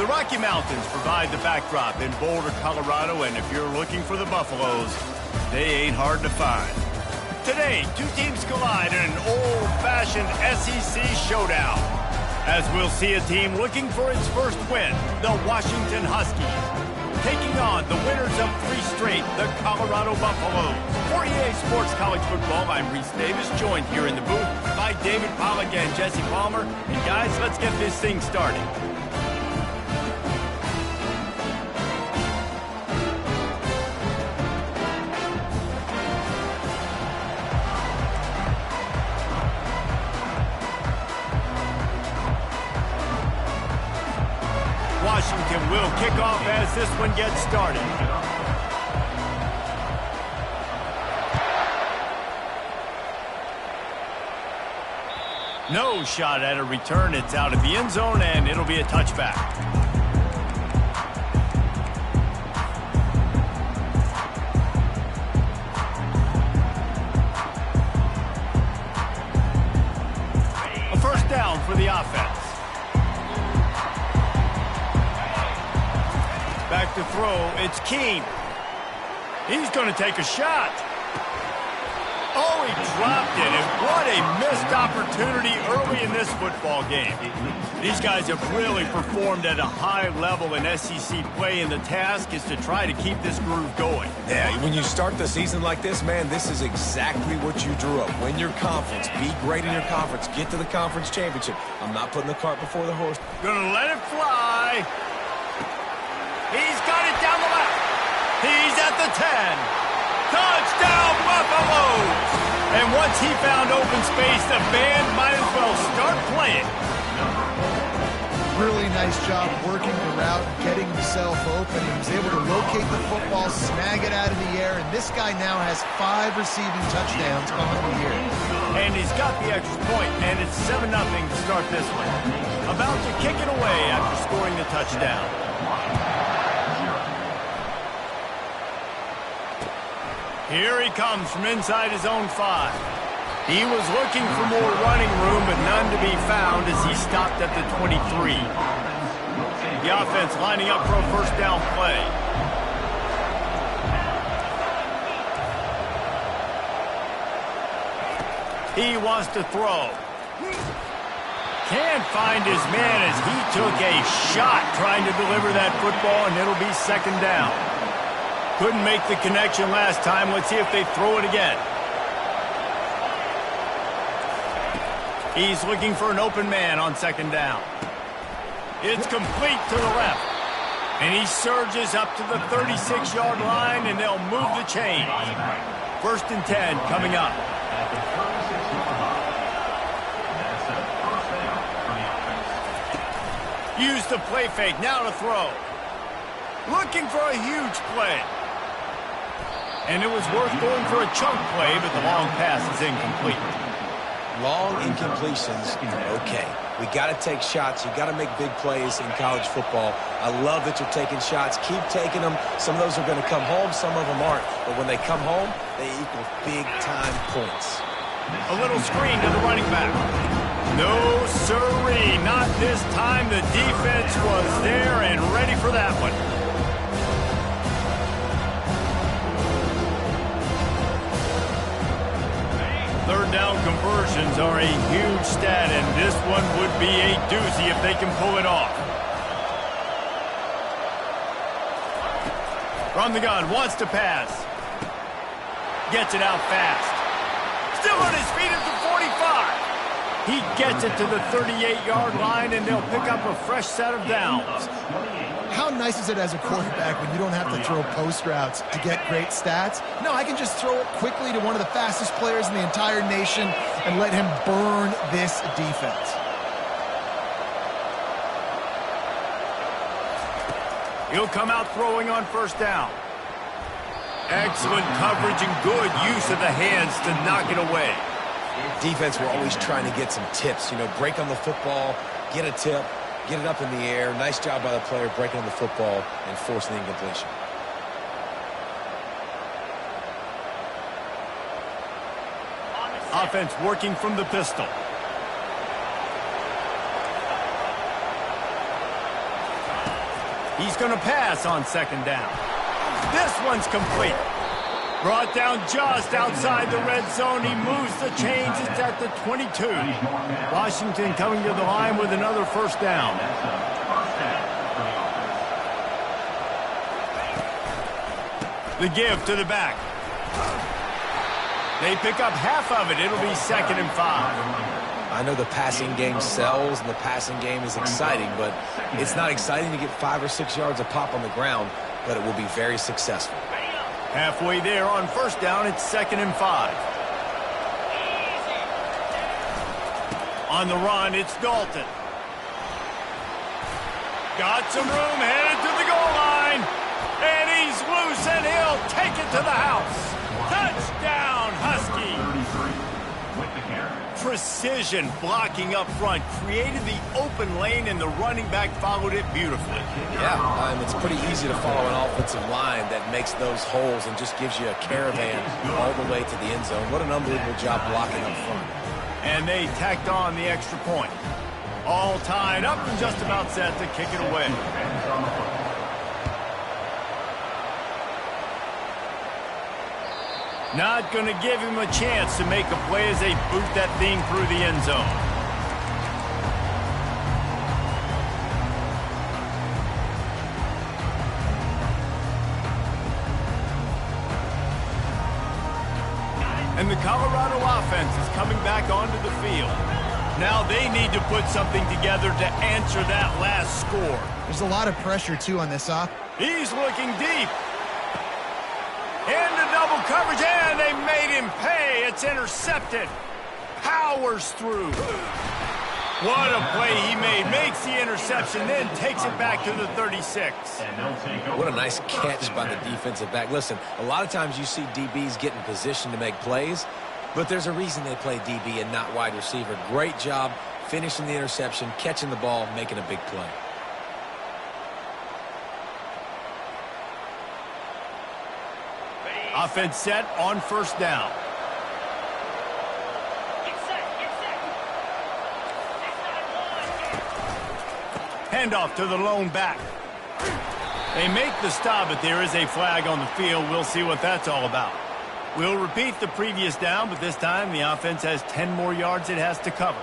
The Rocky Mountains provide the backdrop in Boulder, Colorado, and if you're looking for the Buffaloes, they ain't hard to find. Today, two teams collide in an old-fashioned SEC showdown, as we'll see a team looking for its first win, the Washington Huskies, taking on the winners of 3 straight, the Colorado Buffaloes. For EA Sports College Football, I'm Reese Davis, joined here in the booth by David Pollack and Jesse Palmer. And guys, let's get this thing started. Washington will kick off as this one gets started. No shot at a return. It's out of the end zone, and it'll be a touchback. A first down for the offense. Back to throw, it's Keene. He's going to take a shot. Oh, he dropped it, and what a missed opportunity early in this football game. These guys have really performed at a high level in SEC play, and the task is to try to keep this groove going. Yeah, when you start the season like this, man, this is exactly what you drew up. Win your conference, be great in your conference, get to the conference championship. I'm not putting the cart before the horse. Gonna let it fly. He's got it down the left. He's at the 10. Touchdown, Buffaloes! And once he found open space, the band might as well start playing. Really nice job working the route, getting himself open. He was able to locate the football, snag it out of the air, and this guy now has 5 receiving touchdowns on the year. And he's got the extra point, and it's 7-0 to start this one. About to kick it away after scoring the touchdown. Here he comes from inside his own 5. He was looking for more running room, but none to be found as he stopped at the 23. The offense lining up for a first down play. He wants to throw. Can't find his man as he took a shot trying to deliver that football, and it'll be second down. Couldn't make the connection last time. Let's see if they throw it again. He's looking for an open man on second down. It's complete to the left. And he surges up to the 36-yard line, and they'll move the chains. First and 10 coming up. Use the play fake. Now to throw. Looking for a huge play. And it was worth going for a chunk play, but the long pass is incomplete. Long incompletions, okay. We got to take shots. You got to make big plays in college football. I love that you're taking shots. Keep taking them. Some of those are going to come home. Some of them aren't. But when they come home, they equal big-time points. A little screen to the running back. No, sirree. Not this time. The defense was there and ready for that one. Third down conversions are a huge stat, and this one would be a doozy if they can pull it off. From the gun, wants to pass. Gets it out fast. Still on his feet at the 45. He gets it to the 38-yard line, and they'll pick up a fresh set of downs. How nice is it as a quarterback when you don't have to throw post routes to get great stats? No, I can just throw it quickly to one of the fastest players in the entire nation and let him burn this defense. He'll come out throwing on first down. Excellent coverage and good use of the hands to knock it away. Defense, we're always trying to get some tips. You know, break on the football, get a tip. Get it up in the air. Nice job by the player breaking on the football and forcing the incompletion. Offense working from the pistol. He's going to pass on second down. This one's complete. Brought down just outside the red zone. He moves the chains. It's at the 22. Washington coming to the line with another first down. The give to the back. They pick up half of it. It'll be 2nd and 5. I know the passing game sells and the passing game is exciting, but it's not exciting to get 5 or 6 yards a pop on the ground, but it will be very successful. Halfway there on first down, it's 2nd and 5. On the run, it's Dalton. Got some room, headed to the goal line. And he's loose, and he'll take it to the house. Touchdown, Husky. Precision blocking up front created the open lane, and the running back followed it beautifully. Yeah, it's pretty easy to follow an offensive line that makes those holes and just gives you a caravan all the way to the end zone. What an unbelievable job blocking up front. And they tacked on the extra point. All tied up and just about set to kick it away. Not going to give him a chance to make a play as they boot that thing through the end zone. And the Colorado offense is coming back onto the field. Now they need to put something together to answer that last score. There's a lot of pressure, too, on this off. He's looking deep. Into double coverage, and they made him pay. It's intercepted. Powers through. What a play he made. Makes the interception, then takes it back to the 36. What a nice catch by the defensive back. Listen, a lot of times you see DBs get in position to make plays, but there's a reason they play DB and not wide receiver. Great job finishing the interception, catching the ball, making a big play. Offense set on first down. Handoff to the lone back. They make the stop, but there is a flag on the field. We'll see what that's all about. We'll repeat the previous down, but this time the offense has 10 more yards it has to cover.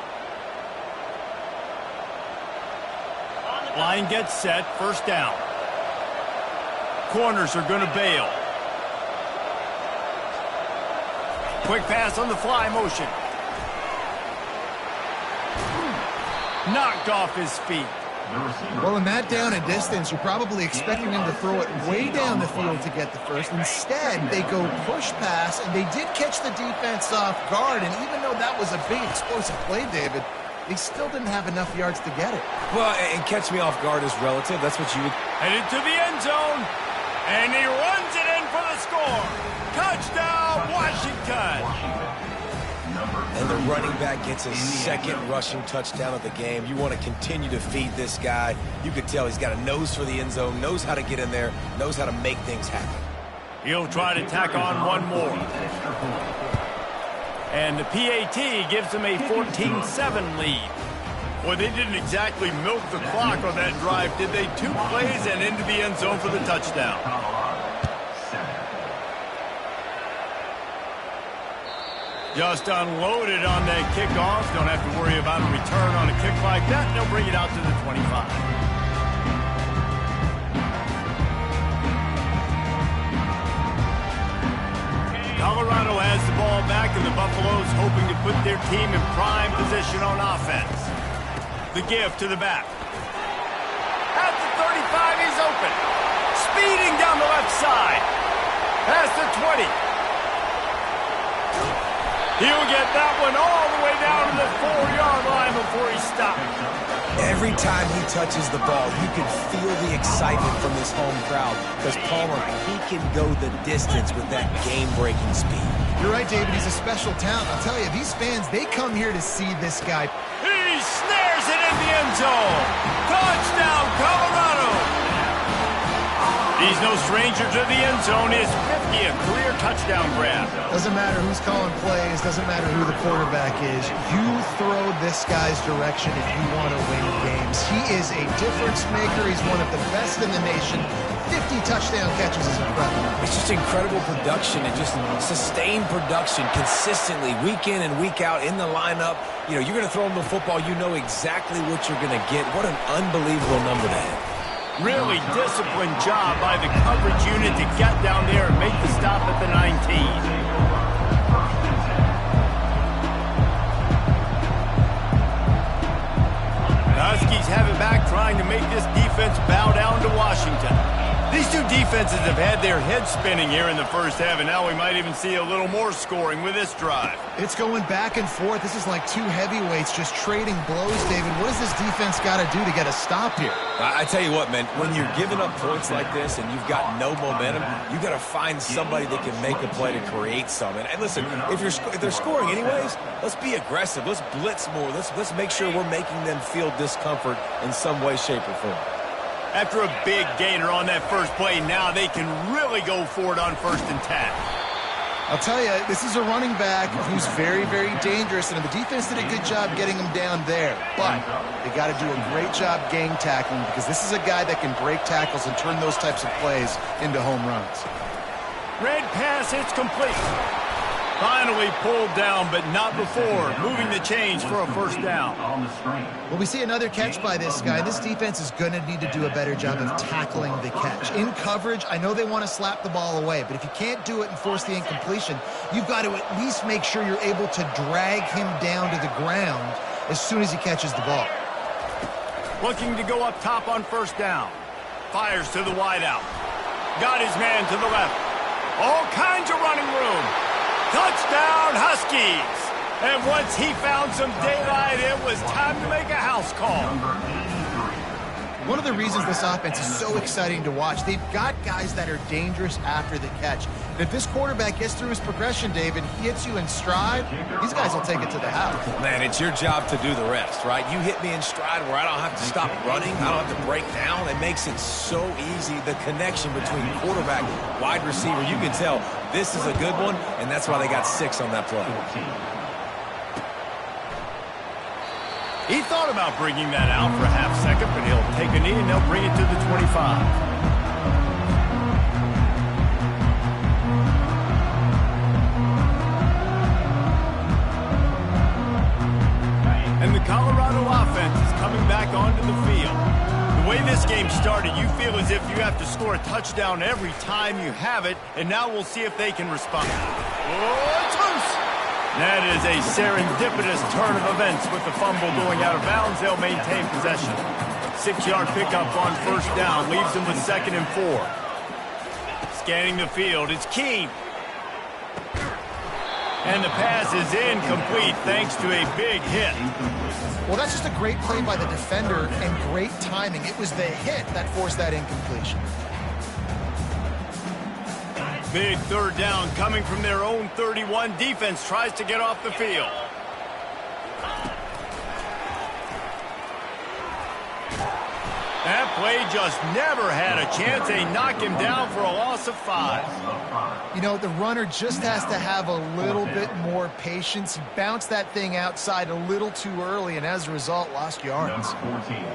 Line gets set, first down. Corners are going to bail. Quick pass on the fly motion. Knocked off his feet. Well, in that down and distance, you're probably expecting him to throw it way down the field to get the first. Instead, they go push pass, and they did catch the defense off guard. And even though that was a big explosive play, David, they still didn't have enough yards to get it. Well, and catch me off guard is relative. That's what you would... Headed to the end zone, and he runs it in for the score. Touchdown, Washington. And the running back gets his second rushing touchdown of the game. You want to continue to feed this guy. You could tell he's got a nose for the end zone, knows how to get in there, knows how to make things happen. He'll try to tack on one more. And the PAT gives them a 14-7 lead. Boy, they didn't exactly milk the clock on that drive, did they? 2 plays and into the end zone for the touchdown. Just unloaded on that kickoff. Don't have to worry about a return on a kick like that. They'll bring it out to the 25. Colorado has the ball back, and the Buffaloes hoping to put their team in prime position on offense. The give to the back. At the 35, he's open. Speeding down the left side. Past the 20. He'll get that one all the way down to the 4-yard line before he stops. Every time he touches the ball, you can feel the excitement from this home crowd because Palmer, he can go the distance with that game-breaking speed. You're right, David. He's a special talent. I'll tell you, these fans, they come here to see this guy. He snares it in the end zone. Touchdown, Colorado. He's no stranger to the end zone. His 5th Husky a career touchdown grab. Doesn't matter who's calling plays, doesn't matter who the quarterback is. You throw this guy's direction if you want to win games. He is a difference maker. He's one of the best in the nation. 50 touchdown catches is incredible. It's just incredible production and just sustained production consistently week in and week out in the lineup. You know, you're going to throw him the football, you know exactly what you're going to get. What an unbelievable number to have. Really disciplined job by the coverage unit to get down there and make the stop at the 19. The Huskies have it back, trying to make this defense bow down to Washington. These two defenses have had their heads spinning here in the first half, and now we might even see a little more scoring with this drive. It's going back and forth. This is like two heavyweights just trading blows, David. What does this defense got to do to get a stop here? I tell you what, man, when you're giving up points like this and you've got no momentum, you got to find somebody that can make a play to create something. And listen, if they're scoring anyways, let's be aggressive. Let's blitz more. Let's make sure we're making them feel discomfort in some way, shape, or form. After a big gainer on that first play, now they can really go for it on 1st and 10. I'll tell you, this is a running back who's very, very dangerous, and the defense did a good job getting him down there. But they got to do a great job gang tackling, because this is a guy that can break tackles and turn those types of plays into home runs. Red pass, it's complete. Finally pulled down, but not before moving the chains for a 1st down. Well, we see another catch by this guy. This defense is going to need to do a better job of tackling the catch. In coverage, I know they want to slap the ball away, but if you can't do it and force the incompletion, you've got to at least make sure you're able to drag him down to the ground as soon as he catches the ball. Looking to go up top on 1st down. Fires to the wideout. Got his man to the left. All kinds of running room. Touchdown, Huskies! And once he found some daylight, it was time to make a house call. One of the reasons this offense is so exciting to watch, they've got guys that are dangerous after the catch. And if this quarterback gets through his progression, David, he hits you in stride, these guys will take it to the house. Man, it's your job to do the rest, right? You hit me in stride where I don't have to stop running. I don't have to break down. It makes it so easy. The connection between quarterback, wide receiver, you can tell this is a good one, and that's why they got 6 on that play. He thought about bringing that out for a half second, but he'll take a knee and they'll bring it to the 25. And the Colorado offense is coming back onto the field. The way this game started, you feel as if you have to score a touchdown every time you have it, and now we'll see if they can respond. Oh, it's loose! That is a serendipitous turn of events with the fumble going out of bounds. They'll maintain possession. 6-yard pickup on 1st down leaves them with 2nd and 4. Scanning the field, it's Keene. And the pass is incomplete thanks to a big hit. Well, that's just a great play by the defender and great timing. It was the hit that forced that incompletion. Big 3rd down coming from their own 31. Defense tries to get off the field. That play just never had a chance. They knock him down for a loss of 5. You know, the runner just has to have a little bit more patience. He bounced that thing outside a little too early, and as a result, lost yards.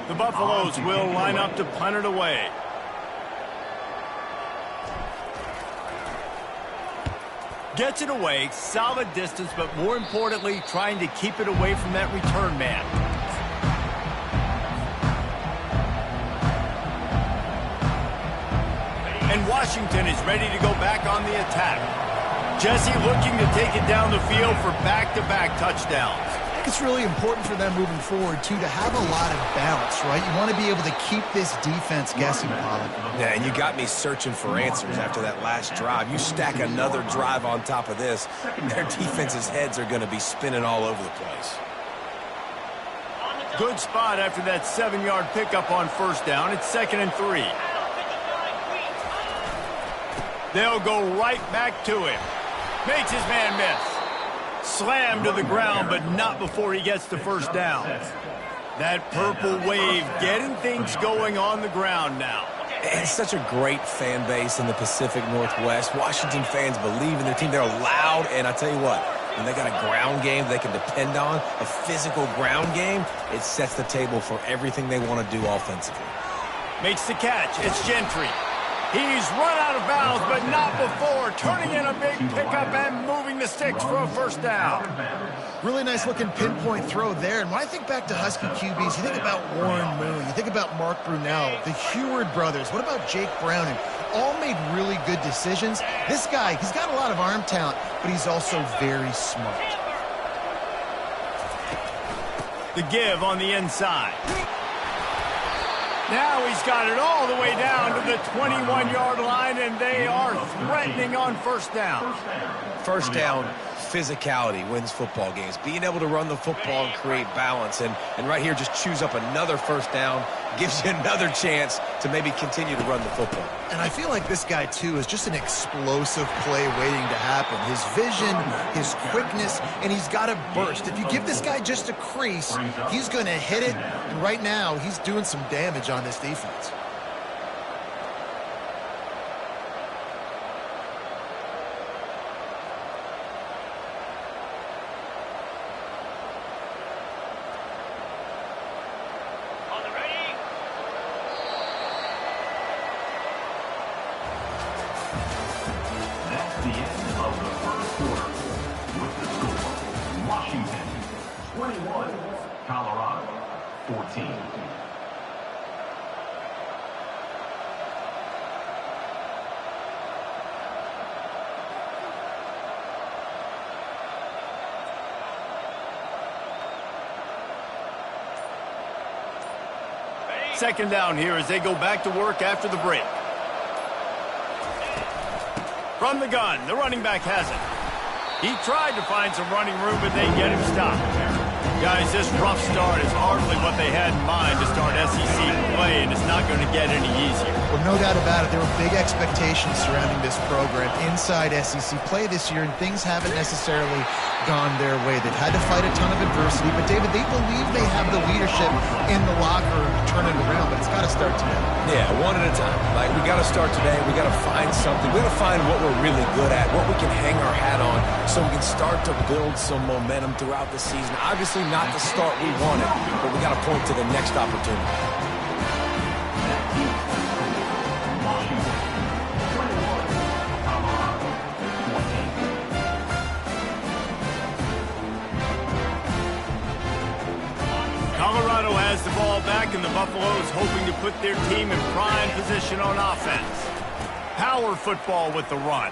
The Buffaloes will line up to punt it away. Gets it away, solid distance, but more importantly, trying to keep it away from that return man. And Washington is ready to go back on the attack. Jesse looking to take it down the field for back-to-back touchdowns. It's really important for them moving forward, too, to have a lot of balance, right? You want to be able to keep this defense guessing, Pollard. Yeah, and you got me searching for answers after that last drive. You stack another drive on top of this, their defense's heads are going to be spinning all over the place. Good spot after that 7-yard pickup on 1st down. It's 2nd and 3. They'll go right back to him. Makes his man miss. Slammed to the ground, but not before he gets to 1st down. That purple wave getting things going on the ground now. And such a great fan base in the Pacific Northwest. Washington fans believe in their team. They're loud, and I tell you what, when they got a ground game they can depend on, a physical ground game, it sets the table for everything they want to do offensively. Makes the catch. It's Gentry. He's run out of bounds, but not before. Turning in a big pickup and moving the sticks for a first down. Really nice looking pinpoint throw there. And when I think back to Husky QBs, you think about Warren Moon, you think about Mark Brunell, the Heward brothers. What about Jake Browning? All made really good decisions. This guy, he's got a lot of arm talent, but he's also very smart. The give on the inside. Now he's got it all the way down to the 21-yard line, and they are threatening on first down. First down, physicality wins football games. Being able to run the football and create balance. And right here, just choose up another first down, gives you another chance to maybe continue to run the football. And I feel like this guy, too, is just an explosive play waiting to happen. His vision, his quickness, and he's got a burst. If you give this guy just a crease, he's going to hit it. And right now, he's doing some damage on this defense. Second down here as they go back to work after the break. From the gun, the running back has it. He tried to find some running room, but they get him stopped. Guys, this rough start is hardly what they had in mind to start SEC play, and it's not going to get any easier. Well, no doubt about it. There were big expectations surrounding this program inside SEC play this year, and things haven't necessarily gone their way. They've had to fight a ton of adversity, but David, they believe they have the leadership in the locker room to turn it around, but it's got to start today. Yeah, one at a time. Like, we got to start today. We got to find something. We got to find what we're really good at, what we can hang our hat on, so we can start to build some momentum throughout the season. Obviously, not the start we wanted, but we got to point to the next opportunity. Colorado has the ball back, and the Buffaloes hoping to put their team in prime position on offense. Power football with the run.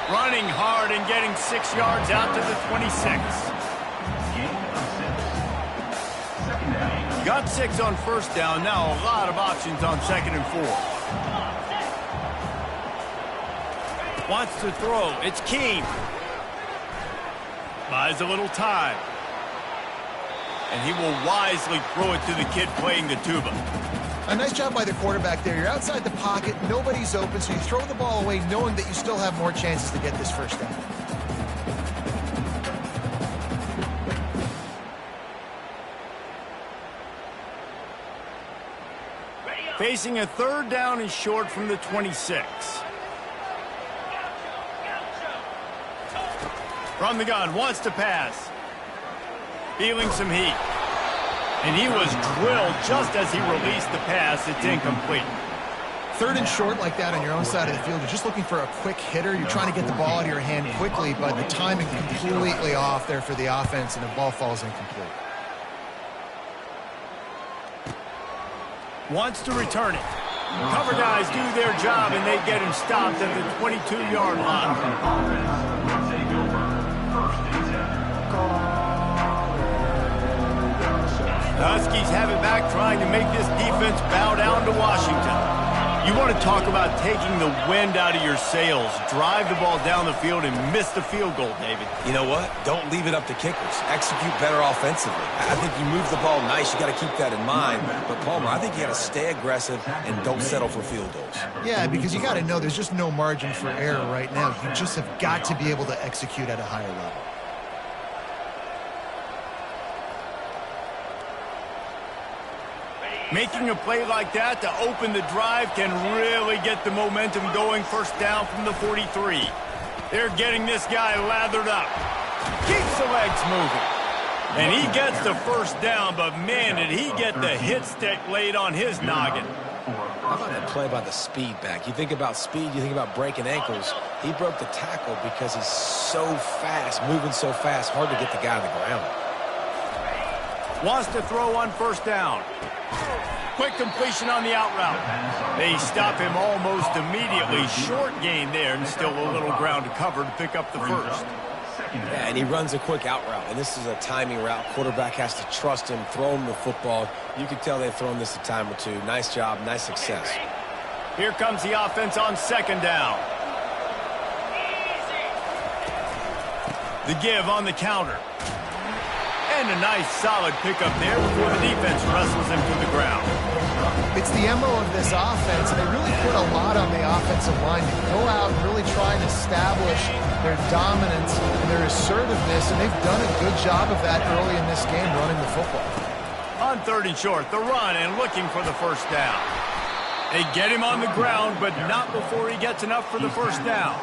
Running hard and getting 6 yards out to the 26. Got 6 on first down. Now a lot of options on 2nd and 4. Wants to throw. It's Keene. Buys a little time. And he will wisely throw it to the kid playing the tuba. A nice job by the quarterback there. You're outside the pocket, nobody's open, so you throw the ball away knowing that you still have more chances to get this first down. Facing a third down and short from the 26. From the gun, wants to pass. Feeling some heat. And he was drilled just as he released the pass. It's incomplete. Third and short like that on your own side of the field, you're just looking for a quick hitter. You're trying to get the ball out of your hand quickly, but the timing completely off there for the offense, and the ball falls incomplete. Wants to return it. Cover guys do their job, and they get him stopped at the 22-yard line. The Huskies have it back, trying to make this defense bow down to Washington. You want to talk about taking the wind out of your sails. Drive the ball down the field and miss the field goal, David. You know what? Don't leave it up to kickers. Execute better offensively. I think you move the ball nice. You got to keep that in mind. But, Palmer, I think you got to stay aggressive and don't settle for field goals. Yeah, because you got to know there's just no margin for error right now. You just have got to be able to execute at a higher level. Making a play like that to open the drive can really get the momentum going. First down from the 43. They're getting this guy lathered up. Keeps the legs moving. And he gets the first down, but man, did he get the hit stick laid on his noggin. How about that play by the speed back? You think about speed, you think about breaking ankles. He broke the tackle because he's so fast, moving so fast, hard to get the guy on the ground. Wants to throw on first down. Quick completion on the out route. They stop him almost immediately. Short gain there and still a little ground to cover to pick up the first. Yeah, and he runs a quick out route, and this is a timing route. Quarterback has to trust him, throw him the football. You can tell they've thrown this a time or two. Nice job, nice success. Here comes the offense on second down. The give on the counter. And a nice solid pickup there before the defense wrestles him to the ground. It's the MO of this offense, and they really put a lot on the offensive line to go out and really try and establish their dominance and their assertiveness, and they've done a good job of that early in this game running the football. On third and short, the run and looking for the first down. They get him on the ground, but not before he gets enough for the first down.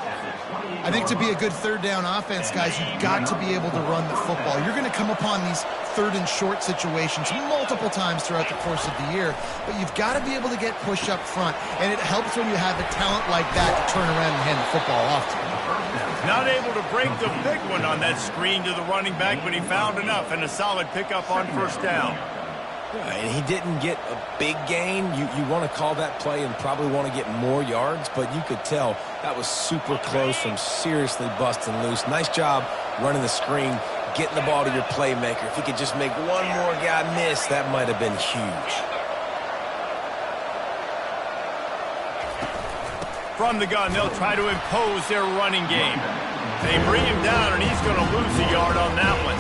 I think to be a good third down offense, guys, you've got to be able to run the football. You're going to come upon these third and short situations multiple times throughout the course of the year, but you've got to be able to get push up front, and it helps when you have a talent like that to turn around and hand the football off to. Not able to break the big one on that screen to the running back, but he found enough and a solid pickup on first down. And he didn't get a big gain. You want to call that play and probably want to get more yards, but you could tell that was super close from seriously busting loose. Nice job running the screen, getting the ball to your playmaker. If he could just make one more guy miss, that might have been huge. From the gun, they'll try to impose their running game. They bring him down, and he's going to lose a yard on that one.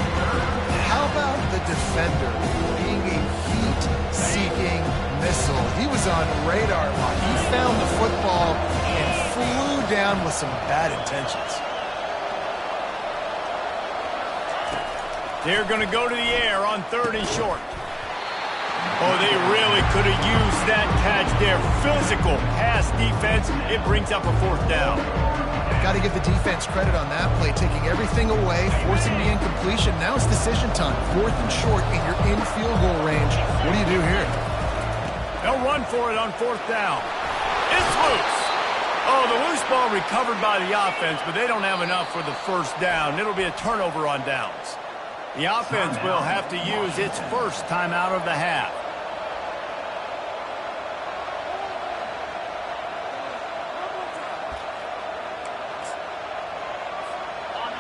How about the defender being a heat-seeking missile? He was on radar lock. He found the football and flew down with some bad intentions. They're going to go to the air on third and short. Oh, they really could have used that catch there. Physical pass defense. It brings up a fourth down. Got to give the defense credit on that play, taking everything away, forcing the incompletion. Now it's decision time. Fourth and short, and you're in field goal range. What do you do here? They'll run for it on fourth down. It's loose. Oh, the loose ball recovered by the offense, but they don't have enough for the first down. It'll be a turnover on downs. The offense will have to use its first timeout of the half.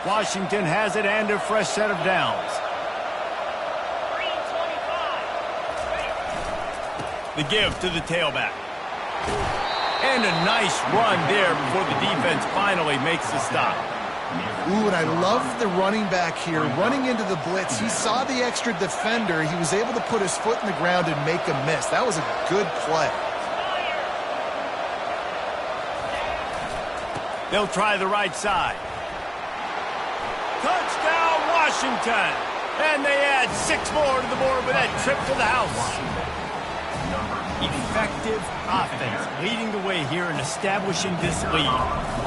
Washington has it and a fresh set of downs. The give to the tailback. And a nice run there before the defense finally makes the stop. Ooh, and I love the running back here. Running into the blitz, he saw the extra defender. He was able to put his foot in the ground and make a miss. That was a good play. They'll try the right side. Touchdown, Washington! And they add 6 more to the board with that trip to the house. Effective offense leading the way here and establishing this lead.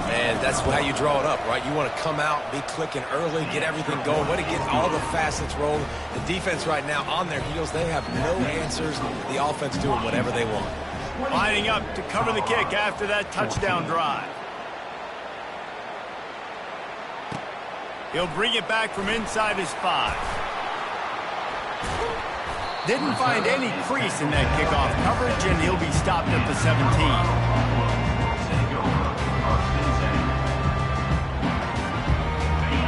Man, that's how you draw it up, right? You want to come out, be clicking early, get everything going, way to get all the facets rolling. The defense right now on their heels, they have no answers. The offense doing whatever they want. Lining up to cover the kick after that touchdown drive. He'll bring it back from inside his 5. Didn't find any crease in that kickoff coverage, and he'll be stopped at the 17.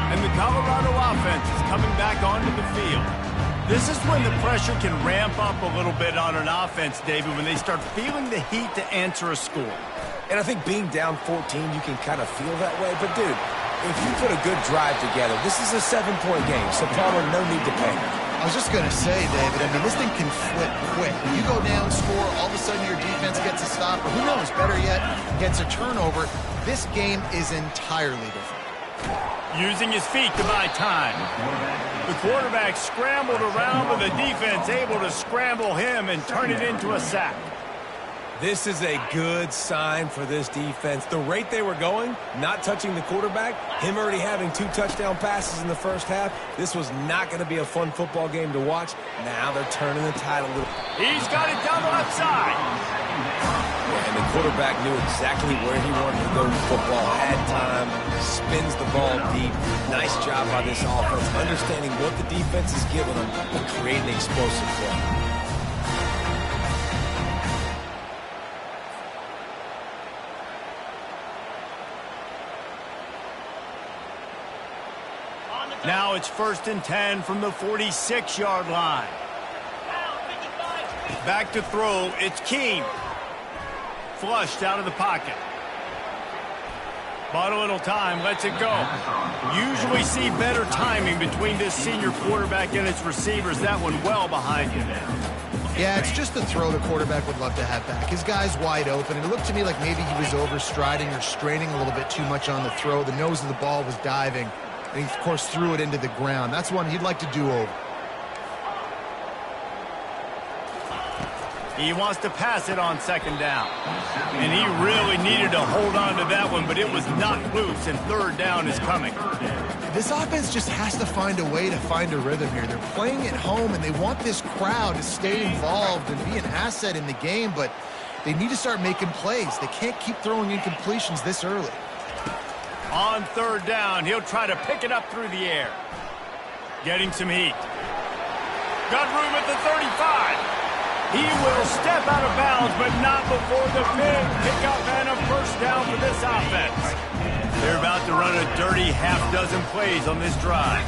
And the Colorado offense is coming back onto the field. This is when the pressure can ramp up a little bit on an offense, David, when they start feeling the heat to answer a score. And I think being down 14, you can kind of feel that way. But, dude, if you put a good drive together, this is a 7-point game, so Palmer, no need to panic. I was just going to say, David, I mean, this thing can flip quick. You go down, score, all of a sudden your defense gets a stop, or who knows, better yet, gets a turnover. This game is entirely different. Using his feet to buy time. The quarterback scrambled around, but the defense able to scramble him and turn it into a sack. This is a good sign for this defense. The rate they were going, not touching the quarterback, him already having 2 touchdown passes in the first half, this was not going to be a fun football game to watch. Now they're turning the tide a little. He's got it down the left side. Yeah, and the quarterback knew exactly where he wanted to go with the football, had time, spins the ball deep. Nice job by this offense, understanding what the defense is giving them and creating explosive play. Now it's 1st and 10 from the 46-yard line. Back to throw, it's Keene. Flushed out of the pocket. Bought a little time, lets it go. Usually see better timing between this senior quarterback and its receivers. That one well behind him. Yeah, it's just the throw the quarterback would love to have back. His guy's wide open, and it looked to me like maybe he was overstriding or straining a little bit too much on the throw. The nose of the ball was diving. And he, of course, threw it into the ground. That's one he'd like to do over. He wants to pass it on 2nd down. And he really needed to hold on to that one, but it was knocked loose, and 3rd down is coming. This offense just has to find a way to find a rhythm here. They're playing at home, and they want this crowd to stay involved and be an asset in the game, but they need to start making plays. They can't keep throwing incompletions this early. On 3rd down, he'll try to pick it up through the air. Getting some heat. Got room at the 35. He will step out of bounds, but not before the big pickup and a 1st down for this offense. They're about to run a dirty half-dozen plays on this drive.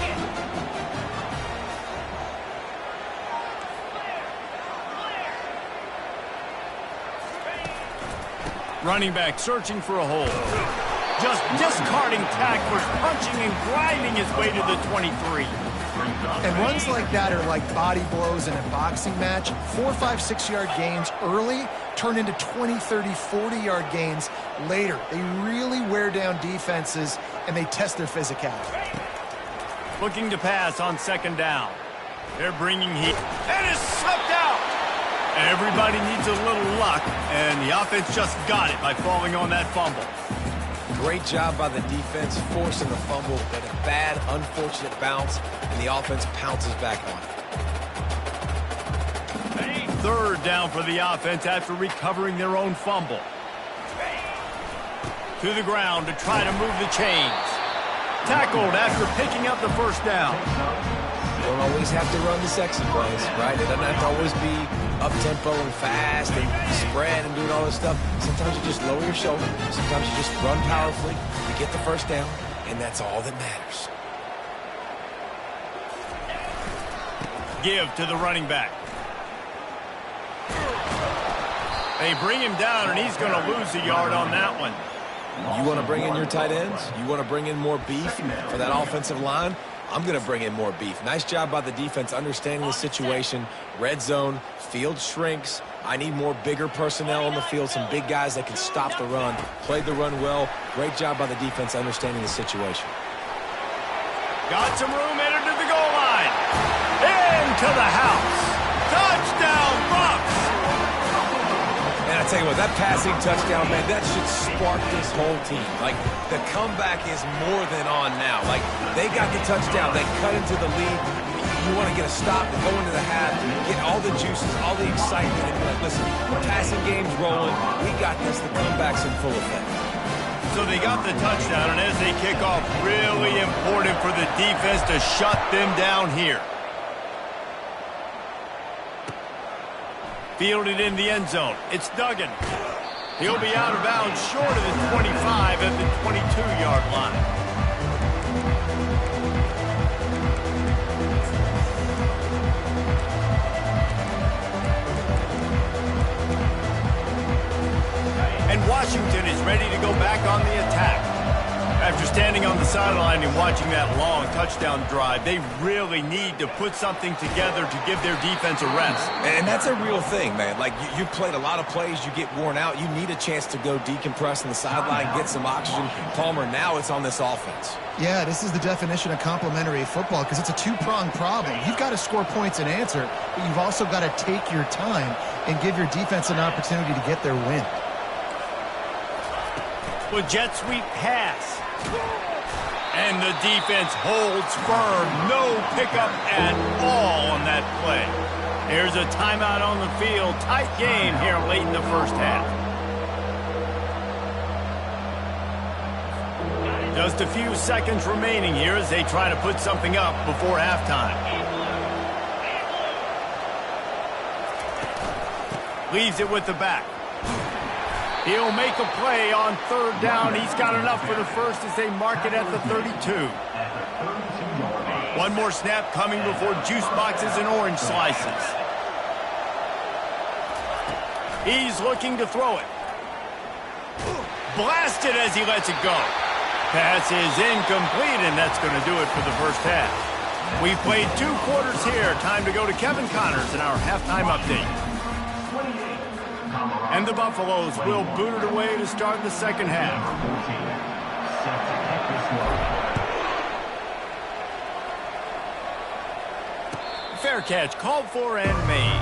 Running back searching for a hole. Just discarding tacklers, punching and grinding his way to the 23. And runs like that are like body blows in a boxing match. 4, 5, 6-yard gains early turn into 20, 30, 40-yard gains later. They really wear down defenses, and they test their physicality. Looking to pass on 2nd down. They're bringing heat. And it's slipped out. Everybody needs a little luck, and the offense just got it by falling on that fumble. Great job by the defense, forcing the fumble, but a bad, unfortunate bounce, and the offense pounces back on it. 3rd down for the offense after recovering their own fumble. To the ground to try to move the chains. Tackled after picking up the 1st down. You don't always have to run the sexy plays, right? It doesn't have to always be up-tempo and fast and spread and doing all this stuff. Sometimes you just lower your shoulder. Sometimes you just run powerfully. You get the 1st down, and that's all that matters. Give to the running back. They bring him down, and he's going to lose a yard on that one. You want to bring in your tight ends? You want to bring in more beef for that offensive line? I'm going to bring in more beef. Nice job by the defense understanding the situation. Red zone, field shrinks. I need more bigger personnel on the field, some big guys that can stop the run. Played the run well. Great job by the defense understanding the situation. Got some room, entered to the goal line. Into the house. Touchdown, Bucs! And I tell you what, that passing touchdown, man, that should spark this whole team. Like, the comeback is more than on now. Like, they got the touchdown. They cut into the lead. You want to get a stop and go into the half, get all the juices, all the excitement, and be like, listen, passing game's rolling. We got this. The comeback's in full effect. So they got the touchdown, and as they kick off, really important for the defense to shut them down here. Fielded in the end zone. It's Duggan. He'll be out of bounds short of the 25 at the 22-yard line. And Washington is ready to go back on the attack. After standing on the sideline and watching that long touchdown drive, they really need to put something together to give their defense a rest. And that's a real thing, man. Like, you played a lot of plays, you get worn out, you need a chance to go decompress on the sideline, get some oxygen. Palmer, now it's on this offense. Yeah, this is the definition of complementary football because it's a two-pronged problem. You've got to score points and answer, but you've also got to take your time and give your defense an opportunity to get their win. With jet sweep pass. And the defense holds firm. No pickup at all on that play. There's a timeout on the field. Tight game here late in the first half. Just a few seconds remaining here as they try to put something up before halftime. Leaves it with the back. He'll make a play on third down. He's got enough for the first as they mark it at the 32. One more snap coming before juice boxes and orange slices. He's looking to throw it. Blasted as he lets it go. Pass is incomplete, and that's going to do it for the first half. We've played 2 quarters here. Time to go to Kevin Connors in our halftime update. And the Buffaloes will boot it away to start the second half. Fair catch, called for and made.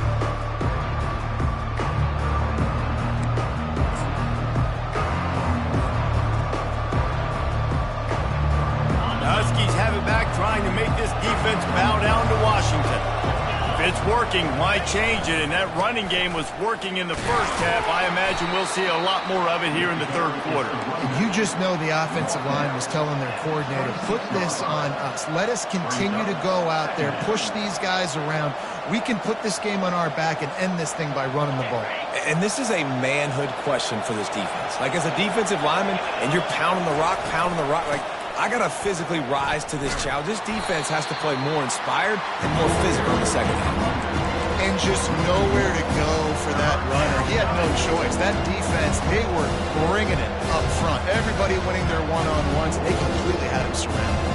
Huskies have it back, trying to make this defense bow down to Washington. If it's working, why change it? And that running game was working in the first half. I imagine we'll see a lot more of it here in the third quarter. You just know the offensive line was telling their coordinator, put this on us. Let us continue to go out there, push these guys around. We can put this game on our back and end this thing by running the ball. And this is a manhood question for this defense. Like, as a defensive lineman, and you're pounding the rock, like, I got to physically rise to this challenge. This defense has to play more inspired and more physical in the second half. And just nowhere to go for that runner. He had no choice. That defense, they were bringing it up front. Everybody winning their one-on-ones. They completely had him surrounded.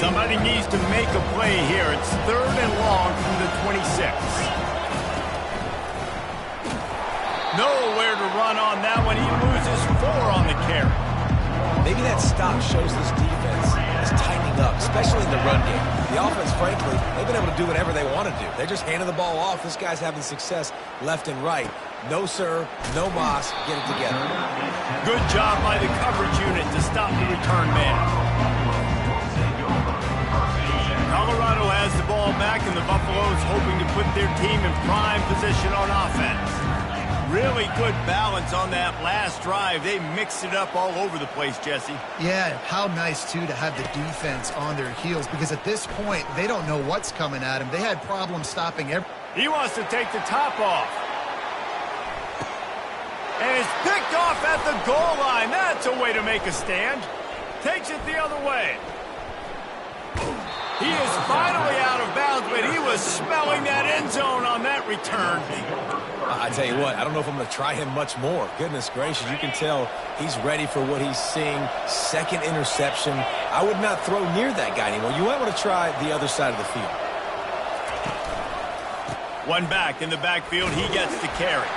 Somebody needs to make a play here. It's third and long from the 26. Nowhere to run on that one. He loses 4 on the carry. Maybe that stop shows this defense is tightening up, especially in the run game. The offense, frankly, they've been able to do whatever they want to do. They just handed the ball off. This guy's having success left and right. No, sir. No, Moss. Get it together. Good job by the coverage unit to stop the return man. Colorado has the ball back, and the Buffaloes hoping to put their team in prime position on offense. Really good balance on that last drive. They mixed it up all over the place, Jesse. Yeah, how nice, too, to have the defense on their heels, because at this point, they don't know what's coming at them. They had problems stopping every... He wants to take the top off. And it's picked off at the goal line. That's a way to make a stand. Takes it the other way. He is finally out of bounds, but he was smelling that end zone on that return. I tell you what, I don't know if I'm going to try him much more. Goodness gracious, you can tell he's ready for what he's seeing. Second interception. I would not throw near that guy anymore. You might want to try the other side of the field. One back in the backfield. He gets the carry.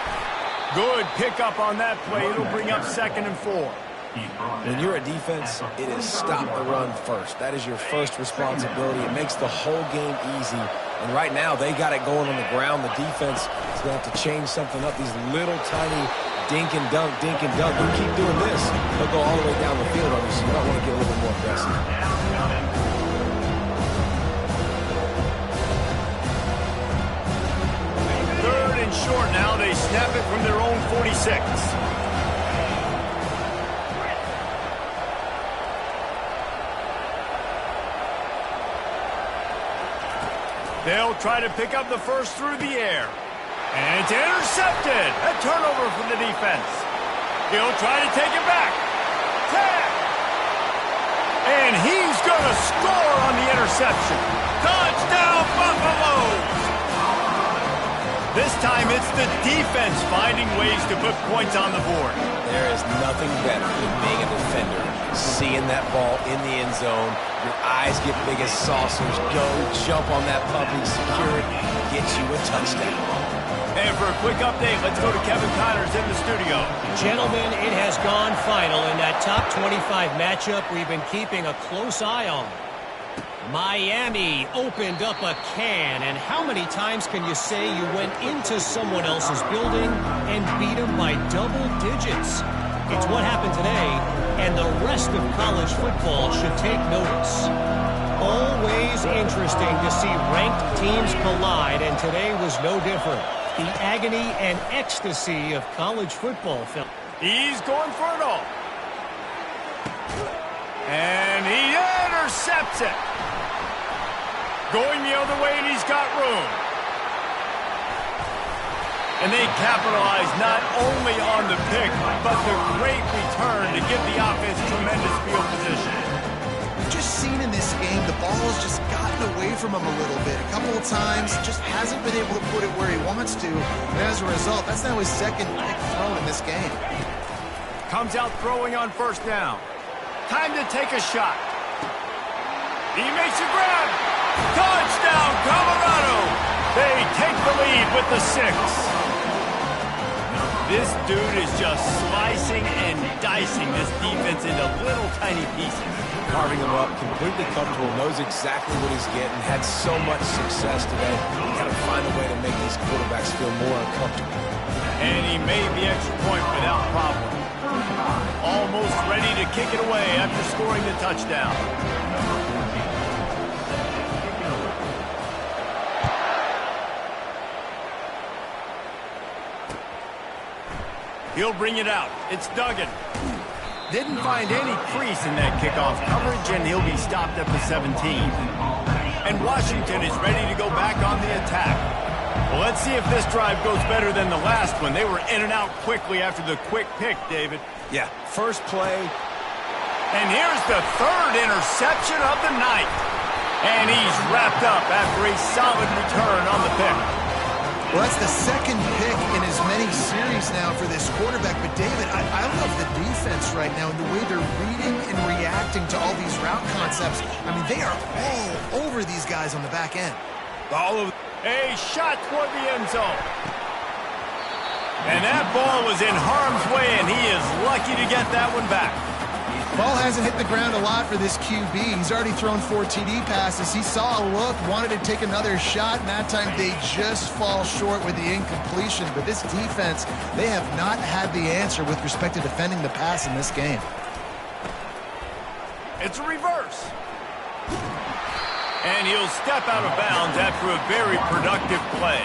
Good pickup on that play. It'll bring up 2nd and 4. When you're a defense, it is stop the run first. That is your first responsibility. It makes the whole game easy. And right now, they got it going on the ground. The defense is going to have to change something up. These little tiny dink and dunk. You keep doing this, they'll go all the way down the field on you, so you might want to get a little bit more aggressive. Third and short now. They snap it from their own 46. They'll try to pick up the first through the air. And it's intercepted. A turnover from the defense. He'll try to take it back. Tag. And he's going to score on the interception. Touchdown, Buffaloes. This time it's the defense finding ways to put points on the board. There is nothing better than being a defender, seeing that ball in the end zone, your eyes get big as saucers, go jump on that puppy, secure it, get you a touchdown. And for a quick update, let's go to Kevin Connors in the studio. Gentlemen, it has gone final in that top 25 matchup we've been keeping a close eye on. Miami opened up a can, and how many times can you say you went into someone else's building and beat them by double digits? It's what happened today, and the rest of college football should take notice. Always interesting to see ranked teams collide, and today was no different. The agony and ecstasy of college football. He's going for it all. And he intercepts it. Going the other way, and he's got room. And they capitalize not only on the pick, but the great return to give the offense tremendous field position. We've just seen in this game, the ball has just gotten away from him a little bit. A couple of times, just hasn't been able to put it where he wants to. And as a result, that's now his second pick thrown in this game. Comes out throwing on first down. Time to take a shot. He makes a grab. Touchdown, Colorado! They take the lead with the 6. This dude is just slicing and dicing this defense into little tiny pieces. Carving him up, completely comfortable, knows exactly what he's getting, had so much success today. You got to find a way to make these quarterbacks feel more uncomfortable. And he made the extra point without problem. Almost ready to kick it away after scoring the touchdown. He'll bring it out. It's Duggan. Didn't find any crease in that kickoff coverage, and he'll be stopped at the 17. And Washington is ready to go back on the attack. Well, let's see if this drive goes better than the last one. They were in and out quickly after the quick pick, David. Yeah, first play. And here's the third interception of the night. And he's wrapped up after a solid return on the pick. Well, that's the second pick in as many series now for this quarterback. But, David, I love the defense right now and the way they're reading and reacting to all these route concepts. I mean, they are all over these guys on the back end. All of a shot toward the end zone. And that ball was in harm's way, and he is lucky to get that one back. Ball hasn't hit the ground a lot for this QB. He's already thrown 4 TD passes. He saw a look, wanted to take another shot, and that time they just fall short with the incompletion. But this defense, they have not had the answer with respect to defending the pass in this game. It's a reverse. And he'll step out of bounds after a very productive play.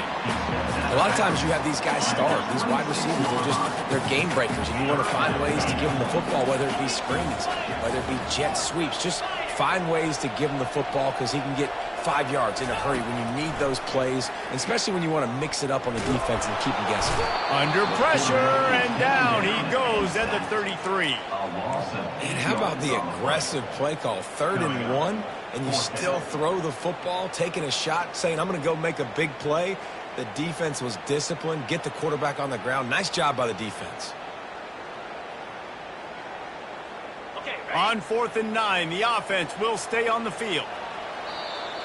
A lot of times you have these guys starve. These wide receivers, they're game breakers, and you want to find ways to give them the football, whether it be screens, whether it be jet sweeps. Just find ways to give him the football because he can get 5 yards in a hurry when you need those plays, especially when you want to mix it up on the defense and keep them guessing. Under pressure, and down he goes at the 33. And how about the aggressive play call? 3rd and 1, and you still throw the football, taking a shot, saying, I'm going to go make a big play. The defense was disciplined, get the quarterback on the ground. Nice job by the defense. On 4th and 9, the offense will stay on the field.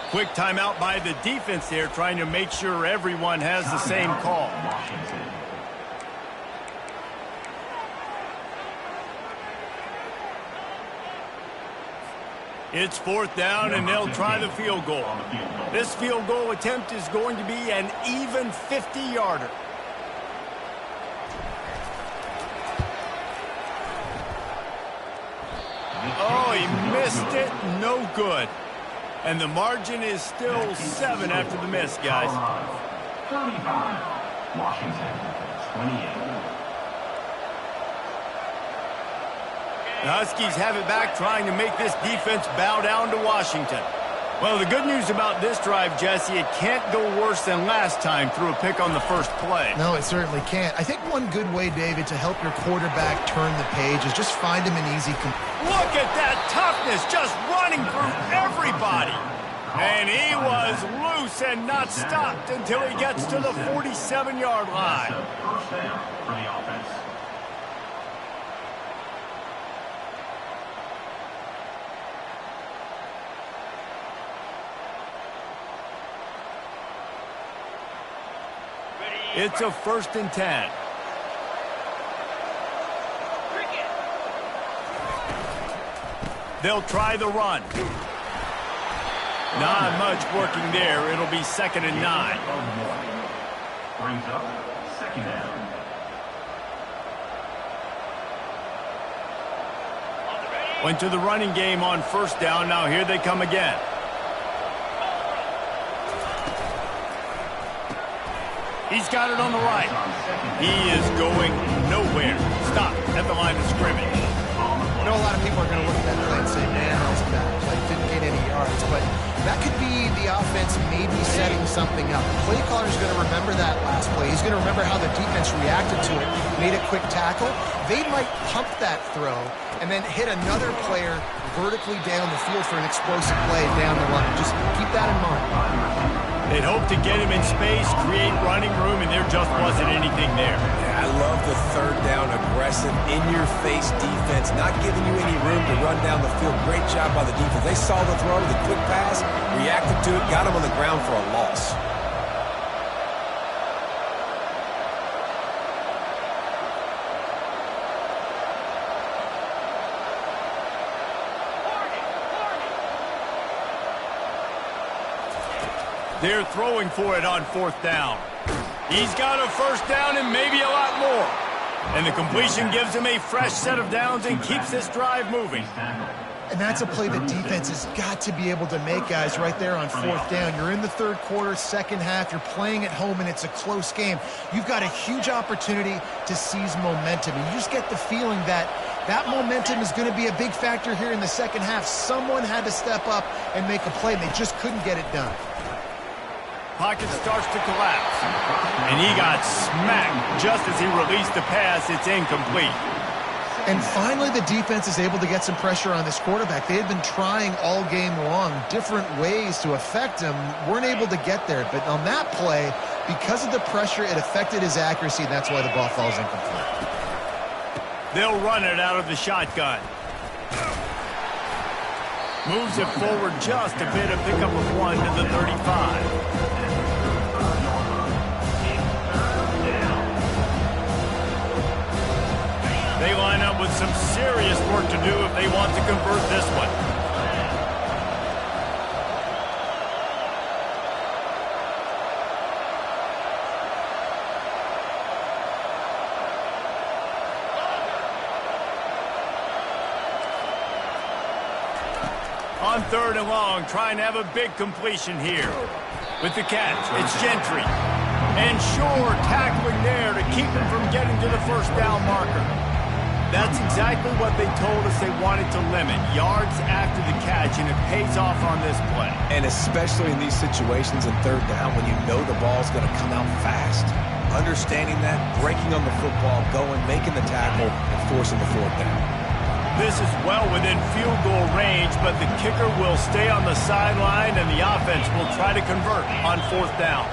Quick timeout by the defense there, trying to make sure everyone has the same call. It's 4th down, and they'll try the field goal. This field goal attempt is going to be an even 50-yarder. Oh, he missed it. No good. And the margin is still 7 after the miss, guys. 35, Washington, 28. The Huskies have it back, trying to make this defense bow down to Washington. Well, the good news about this drive, Jesse, it can't go worse than last time through a pick on the first play. No, it certainly can't. I think one good way, David, to help your quarterback turn the page is just find him an easy... Look at that toughness, just running through everybody. And he was loose and not stopped until he gets to the 47-yard line. First down for the offense. It's a 1st and 10. They'll try the run. Not much working there. It'll be 2nd and 9. Brings up 2nd down. Went to the running game on 1st down. Now here they come again. He's got it on the right. He is going nowhere. Stop at the line of scrimmage. I know a lot of people are going to look at that play and say, man, that was a bad play. Didn't gain any yards. But that could be the offense maybe setting something up. The play caller is going to remember that last play. He's going to remember how the defense reacted to it, made a quick tackle. They might pump that throw and then hit another player vertically down the field for an explosive play down the line. Just keep that in mind. They'd hope to get him in space, create running room, and there just wasn't anything there. Yeah, I love the 3rd down aggressive, in-your-face defense, not giving you any room to run down the field. Great job by the defense. They saw the throw, the quick pass, reacted to it, got him on the ground for a loss. They're throwing for it on 4th down. He's got a 1st down and maybe a lot more. And the completion gives him a fresh set of downs and keeps this drive moving. And that's a play that defense has got to be able to make, guys, right there on 4th down. You're in the 3rd quarter, 2nd half. You're playing at home, and it's a close game. You've got a huge opportunity to seize momentum. And you just get the feeling that that momentum is going to be a big factor here in the 2nd half. Someone had to step up and make a play, and they just couldn't get it done. Pocket starts to collapse. And he got smacked just as he released the pass. It's incomplete. And finally, the defense is able to get some pressure on this quarterback. They had been trying all game long, different ways to affect him. Weren't able to get there. But on that play, because of the pressure, it affected his accuracy. That's why the ball falls incomplete. They'll run it out of the shotgun. Moves it forward just a bit, a pickup of 1 to the 35. They line up with some serious work to do if they want to convert this one. On 3rd and long, trying to have a big completion here. With the catch, it's Gentry. And Shore tackling there to keep him from getting to the 1st down marker. That's exactly what they told us they wanted to limit. Yards after the catch, and it pays off on this play. And especially in these situations in 3rd down when you know the ball's going to come out fast. Understanding that, breaking on the football, going, making the tackle, and forcing the 4th down. This is well within field goal range, but the kicker will stay on the sideline, and the offense will try to convert on 4th down.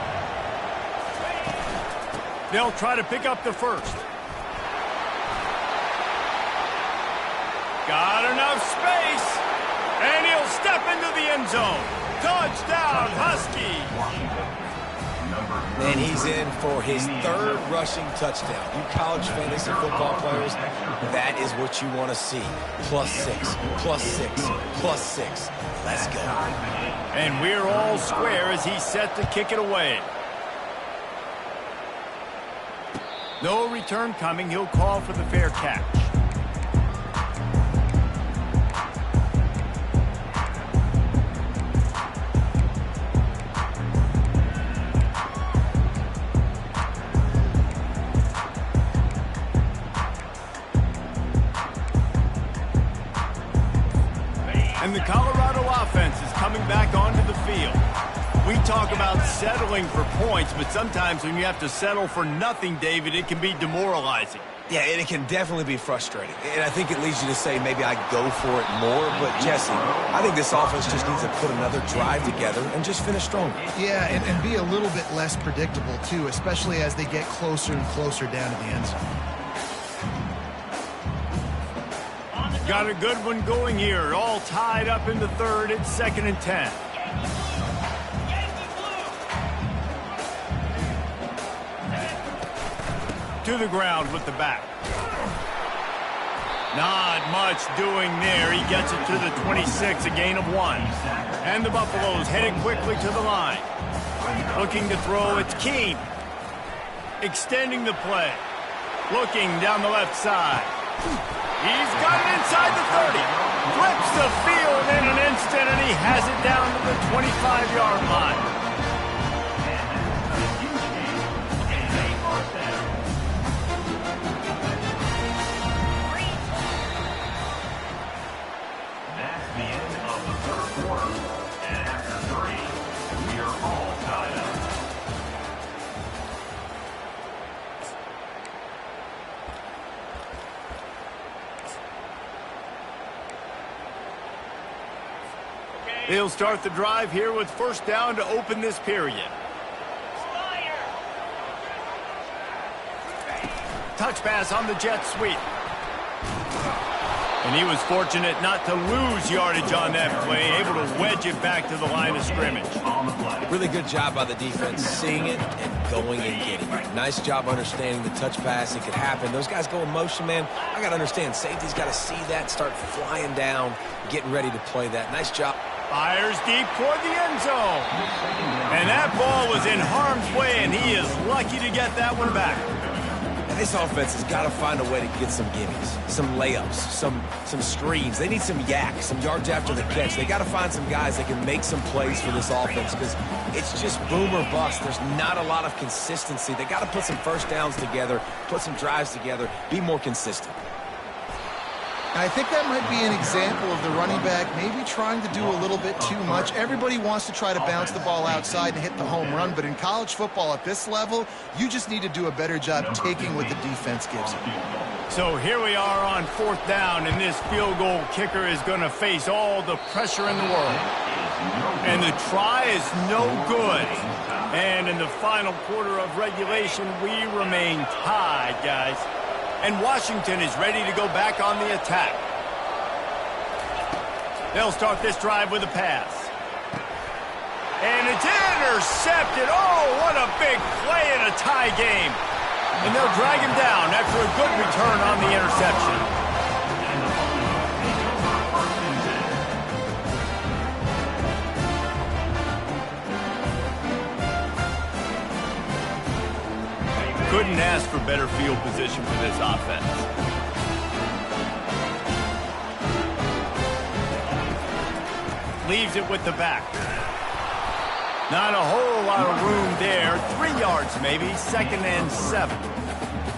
They'll try to pick up the 1st. Got enough space, and he'll step into the end zone. Touchdown, Husky. And he's in for his 3rd rushing touchdown. You college fantasy football players, that is what you want to see. +6, +6, +6. Let's go. And we're all square as he's set to kick it away. No return coming. He'll call for the fair catch. And the Colorado offense is coming back onto the field. We talk about settling for points, but sometimes when you have to settle for nothing, David, it can be demoralizing. Yeah, and it can definitely be frustrating. And I think it leads you to say maybe I go for it more. But, Jesse, I think this offense just needs to put another drive together and just finish stronger. Yeah, and be a little bit less predictable, too, especially as they get closer and closer down to the end zone. Got a good one going here. All tied up in the 3rd. It's 2nd and 10. to the ground with the back. Not much doing there. He gets it to the 26, a gain of 1. And the Buffaloes headed quickly to the line. Looking to throw, it's Keene. Extending the play. Looking down the left side. He's got it inside the 30. Flips the field in an instant, and he has it down to the 25-yard line. That's the end of the third quarter. And after 3, we are all tied up. They'll start the drive here with first down to open this period. Touch pass on the jet sweep. And he was fortunate not to lose yardage on that play, able to wedge it back to the line of scrimmage. Really good job by the defense, seeing it and going and getting it. Nice job understanding the touch pass. It could happen. Those guys go in motion, man. I got to understand, safety's got to see that, start flying down, getting ready to play that. Nice job. Fires deep toward the end zone. And that ball was in harm's way, and he is lucky to get that one back. And this offense has got to find a way to get some gimmies, some layups, some screens. They need some yak, some yards after the catch. They got to find some guys that can make some plays for this offense because it's just boom or bust. There's not a lot of consistency. They got to put some first downs together, put some drives together, be more consistent. I think that might be an example of the running back maybe trying to do a little bit too much. Everybody wants to try to bounce the ball outside and hit the home run, but in college football at this level, you just need to do a better job taking what the defense gives you. So here we are on fourth down, and this field goal kicker is going to face all the pressure in the world. And the try is no good. And in the final quarter of regulation, we remain tied, guys. And Washington is ready to go back on the attack. They'll start this drive with a pass. And it's intercepted. Oh, what a big play in a tie game. And they'll drag him down after a good return on the interception. Couldn't ask for better field position for this offense. Leaves it with the back. Not a whole lot of room there. 3 yards maybe, 2nd and 7.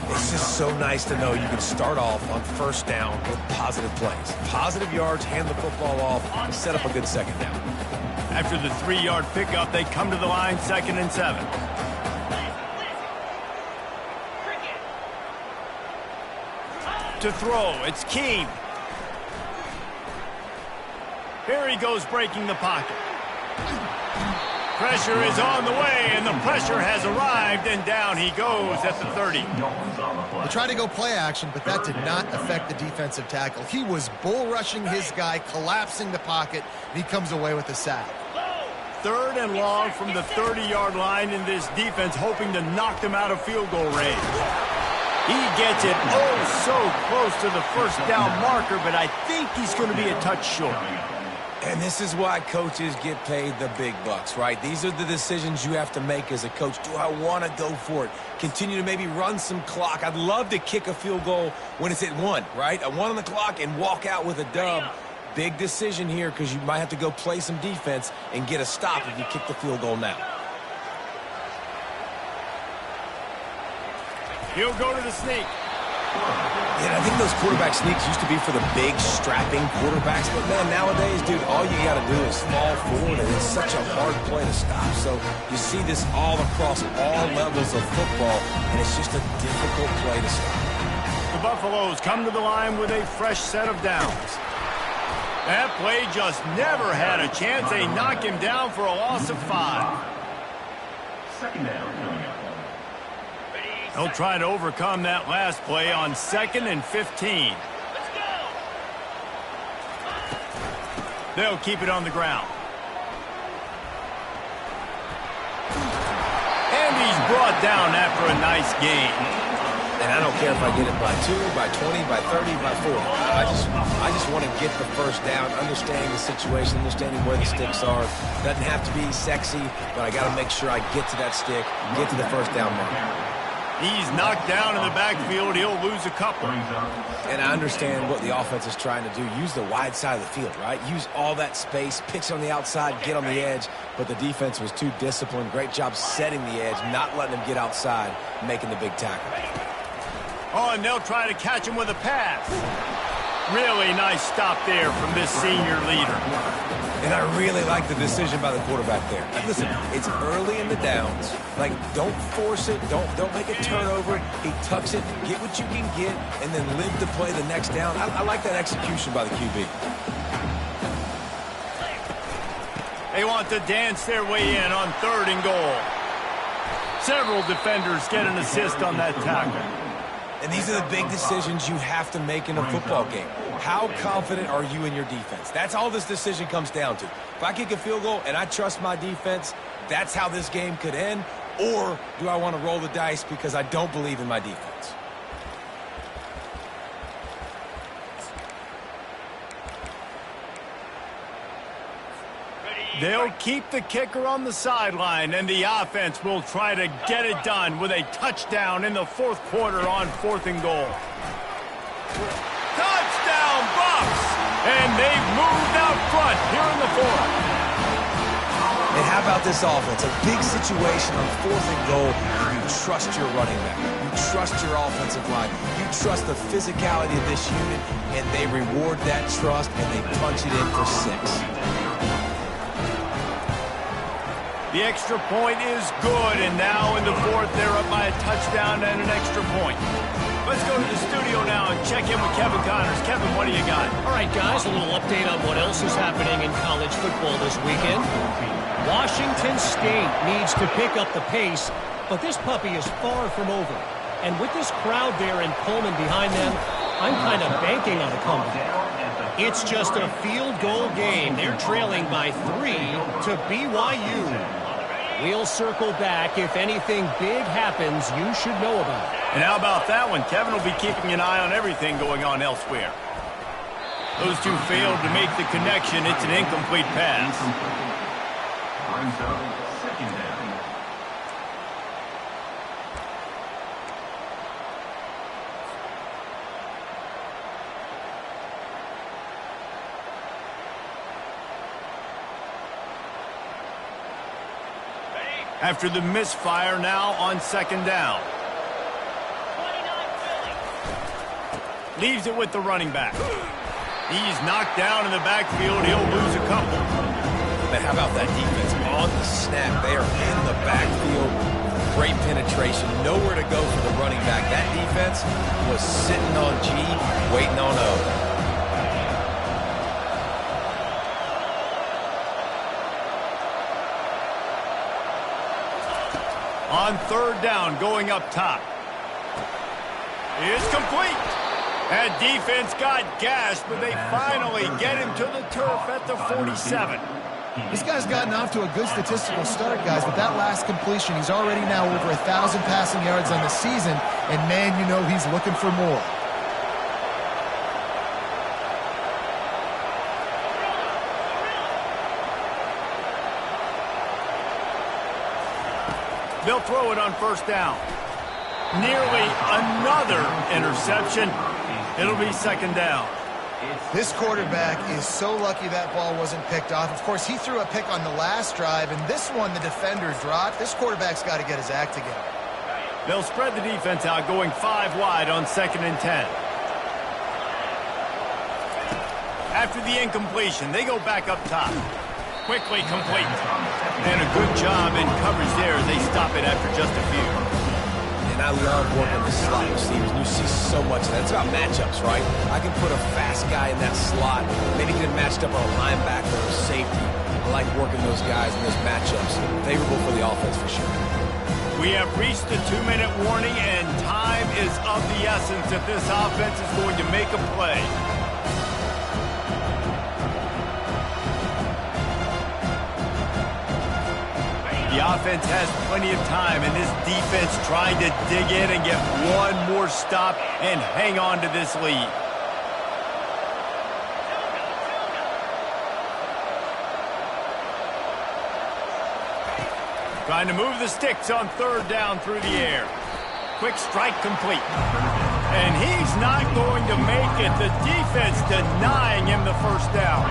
It's just so nice to know you can start off on first down with positive plays. Positive yards, hand the football off, and set up a good second down. After the 3-yard pickup, they come to the line, 2nd and 7. To throw, it's Keene. Here he goes breaking the pocket. Pressure is on the way, and the pressure has arrived, and down he goes at the 30. They tried to go play action, but that did not affect the defensive tackle. He was bull rushing his guy, collapsing the pocket, and he comes away with a sack. 3rd and long from the 30-yard line, in this defense hoping to knock them out of field goal range. He gets it oh so close to the first down marker, but I think he's going to be a touch short. And this is why coaches get paid the big bucks, right? These are the decisions you have to make as a coach. Do I want to go for it? Continue to maybe run some clock. I'd love to kick a field goal when it's at 1, right? A 1 on the clock and walk out with a dub. Big decision here because you might have to go play some defense and get a stop if you kick the field goal now. He'll go to the sneak. Yeah, I think those quarterback sneaks used to be for the big, strapping quarterbacks. But, man, nowadays, dude, all you got to do is fall forward, and it's such a hard play to stop. So you see this all across all levels of football, and it's just a difficult play to stop. The Buffaloes come to the line with a fresh set of downs. That play just never had a chance. They knock him down for a loss of 5. 2nd down coming up. They'll try to overcome that last play on 2nd and 15. They'll keep it on the ground. And he's brought down after a nice gain. And I don't care if I get it by 2, by 20, by 30, by 40. I just want to get the first down, understanding the situation, understanding where the sticks are. Doesn't have to be sexy, but I got to make sure I get to that stick, get to the first down mark. He's knocked down in the backfield. He'll lose a couple. And I understand what the offense is trying to do. Use the wide side of the field, right? Use all that space, pitch on the outside, get on the edge. But the defense was too disciplined. Great job setting the edge, not letting him get outside, making the big tackle. Oh, and they'll try to catch him with a pass. Really nice stop there from this senior leader. And I really like the decision by the quarterback there. Like, listen, it's early in the downs. Like, don't force it. Don't make a turnover. He tucks it, get what you can get, and then live to play the next down. I like that execution by the QB. They want to dance their way in on 3rd and goal. Several defenders get an assist on that tackle. And these are the big decisions you have to make in a football game. How confident are you in your defense? That's all this decision comes down to. If I kick a field goal and I trust my defense, that's how this game could end. Or do I want to roll the dice because I don't believe in my defense? They'll keep the kicker on the sideline, and the offense will try to get it done with a touchdown in the 4th quarter on 4th and goal. Touchdown, Bucs! And they've moved out front here in the 4th. And how about this offense? A big situation on 4th and goal. You trust your running back. You trust your offensive line. You trust the physicality of this unit, and they reward that trust, and they punch it in for 6. The extra point is good, and now in the 4th, they're up by a touchdown and an extra point. Let's go to the studio now and check in with Kevin Connors. Kevin, what do you got? All right, guys, a little update on what else is happening in college football this weekend. Washington State needs to pick up the pace, but this puppy is far from over. And with this crowd there in Pullman behind them, I'm kind of banking on a comeback. It's just a field goal game. They're trailing by 3 to BYU. We'll circle back. If anything big happens, you should know about it. And how about that one? Kevin will be keeping an eye on everything going on elsewhere. Those two failed to make the connection. It's an incomplete pass. Brings up 2nd down. After the misfire, now on 2nd down. Leaves it with the running back. He's knocked down in the backfield. He'll lose a couple. But how about that defense on the snap? They are in the backfield. Great penetration. Nowhere to go for the running back. That defense was sitting on G, waiting on O. On 3rd down, going up top. It's complete. That defense got gashed, but they finally get him to the turf at the 47. This guy's gotten off to a good statistical start, guys, but that last completion, he's already now over 1,000 passing yards on the season, and man, you know he's looking for more. They'll throw it on 1st down. Nearly another interception. It'll be 2nd down. This quarterback is so lucky that ball wasn't picked off. Of course, he threw a pick on the last drive, and this one the defender dropped. This quarterback's got to get his act together. They'll spread the defense out, going 5 wide on 2nd and 10. After the incompletion, they go back up top. Quickly complete. And a good job in coverage there. They stop it after just a few. And I love working the slot receivers. You see so much of that. It's about matchups, right? I can put a fast guy in that slot. Maybe get him matched up on a linebacker or a safety. I like working those guys in those matchups. Favorable for the offense for sure. We have reached the 2-minute warning, and time is of the essence if this offense is going to make a play. The offense has plenty of time, and this defense trying to dig in and get one more stop and hang on to this lead. Trying to move the sticks on third down through the air. Quick strike complete. And he's not going to make it. The defense denying him the first down.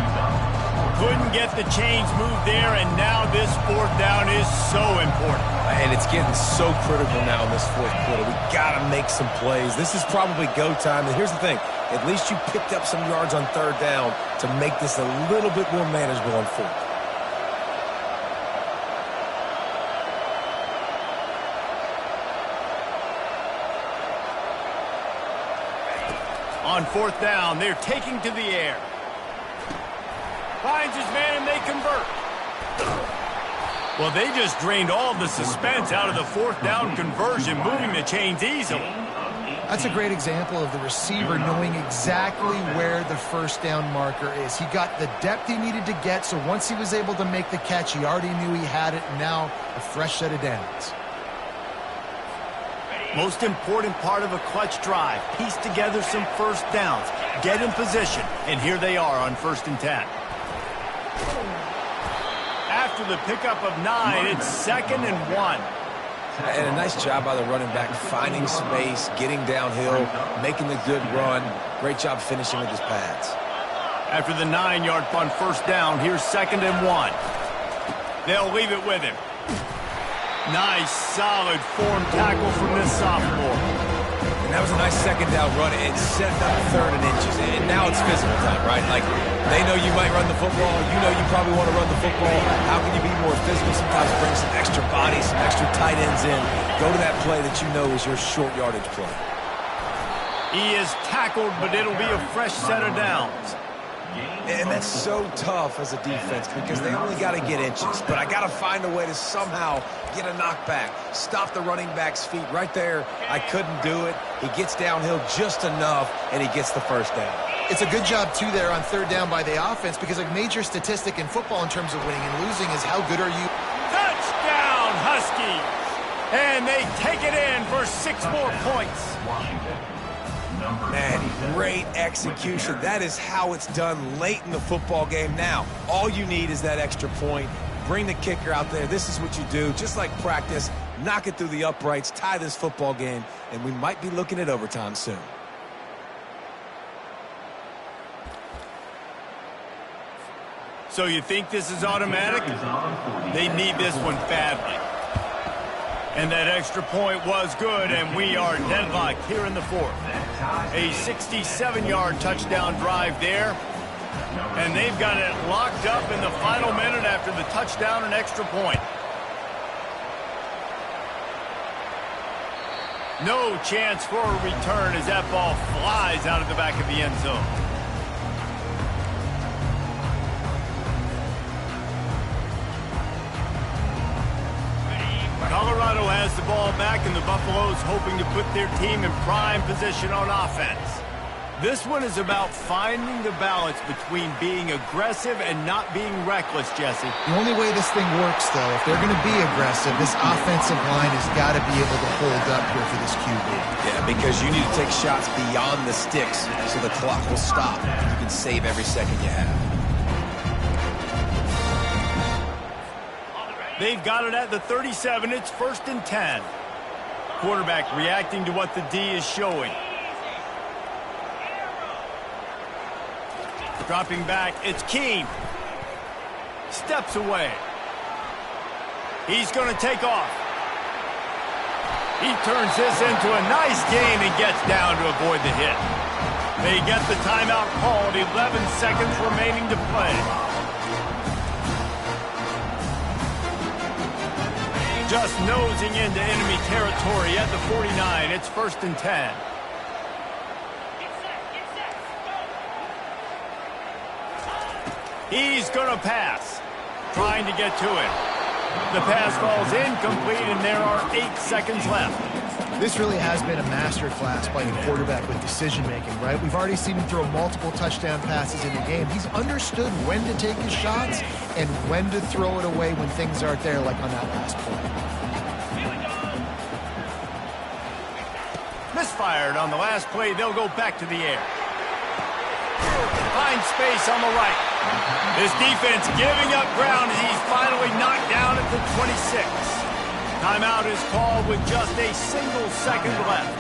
Couldn't get the chains moved there, and now this fourth down is so important. And it's getting so critical now in this fourth quarter. We got to make some plays. This is probably go time. And here's the thing. At least you picked up some yards on third down to make this a little bit more manageable on fourth. On fourth down, they're taking to the air. Finds his man, and they convert. Well, they just drained all the suspense out of the fourth down conversion, moving the chains easily. That's a great example of the receiver knowing exactly where the first down marker is. He got the depth he needed to get, so once he was able to make the catch, he already knew he had it, and now a fresh set of downs. Most important part of a clutch drive, piece together some first downs, get in position, and here they are on 1st and 10. After the pickup of 9, it's 2nd and 1. And a nice job by the running back, finding space, getting downhill, making the good run. Great job finishing with his pads. After the 9-yard on first down, here's 2nd and 1. They'll leave it with him. Nice, solid form tackle from this sophomore. And that was a nice second down run. It set up 3rd and inches. And now it's physical time, right? Like, they know you might run the football. You know you probably want to run the football. How can you be more physical? Sometimes bring some extra bodies, some extra tight ends in. Go to that play that you know is your short yardage play. He is tackled, but it'll be a fresh set of downs. And that's so tough as a defense because they only got to get inches. But I got to find a way to somehow get a knockback, stop the running back's feet right there. I couldn't do it. He gets downhill just enough, and he gets the first down. It's a good job, too, there on third down by the offense because a major statistic in football in terms of winning and losing is how good are you. Touchdown, Huskies! And they take it in for 6 more points. Man, great execution. That is how it's done late in the football game. Now, all you need is that extra point. Bring the kicker out there. This is what you do. Just like practice, knock it through the uprights, tie this football game, and we might be looking at overtime soon. So you think this is automatic? They need this one badly. And that extra point was good, and we are deadlocked here in the fourth. A 67-yard touchdown drive there. And they've got it locked up in the final minute after the touchdown and extra point. No chance for a return as that ball flies out of the back of the end zone. Colorado has the ball back, and the Buffaloes hoping to put their team in prime position on offense. This one is about finding the balance between being aggressive and not being reckless, Jesse. The only way this thing works, though, if they're going to be aggressive, this offensive line has got to be able to hold up here for this QB. Yeah, because you need to take shots beyond the sticks so the clock will stop. You can save every second you have. They've got it at the 37. It's 1st and 10. Quarterback reacting to what the D is showing. Dropping back, it's Keene. Steps away. He's going to take off. He turns this into a nice gain and gets down to avoid the hit. They get the timeout called, 11 seconds remaining to play. Just nosing into enemy territory at the 49. It's 1st and 10. He's going to pass. Trying to get to it. The pass falls incomplete, and there are 8 seconds left. This really has been a masterclass by the quarterback with decision-making, right? We've already seen him throw multiple touchdown passes in the game. He's understood when to take his shots and when to throw it away when things aren't there, like on that last play. Misfired on the last play. They'll go back to the air. Finds space on the right. This defense giving up ground as he's finally knocked down at the 26. Timeout is called with just a single second left.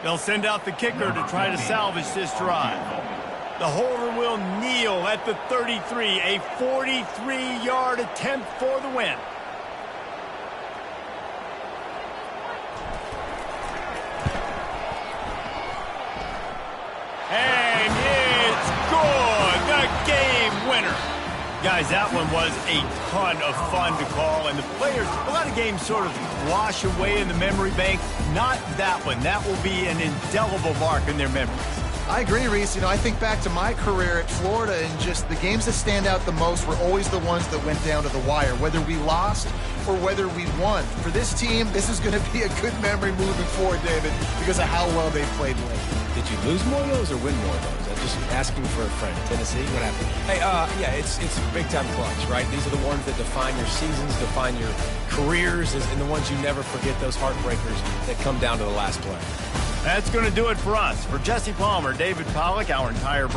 They'll send out the kicker to try to salvage this drive. The holder will kneel at the 33, a 43-yard attempt for the win. And it's good. The game winner. Guys, that one was a ton of fun to call, and the players, a lot of games sort of wash away in the memory bank. Not that one. That will be an indelible mark in their memories. I agree, Reese. You know, I think back to my career at Florida, and just the games that stand out the most were always the ones that went down to the wire, whether we lost or whether we won. For this team, this is going to be a good memory moving forward, David, because of how well they played lately. Did you lose more of those or win more of those? I'm just asking for a friend. Tennessee, what happened? Hey, yeah, it's big-time clutch, right? These are the ones that define your seasons, define your careers, and the ones you never forget, those heartbreakers that come down to the last play. That's going to do it for us. For Jesse Palmer, David Pollack, our entire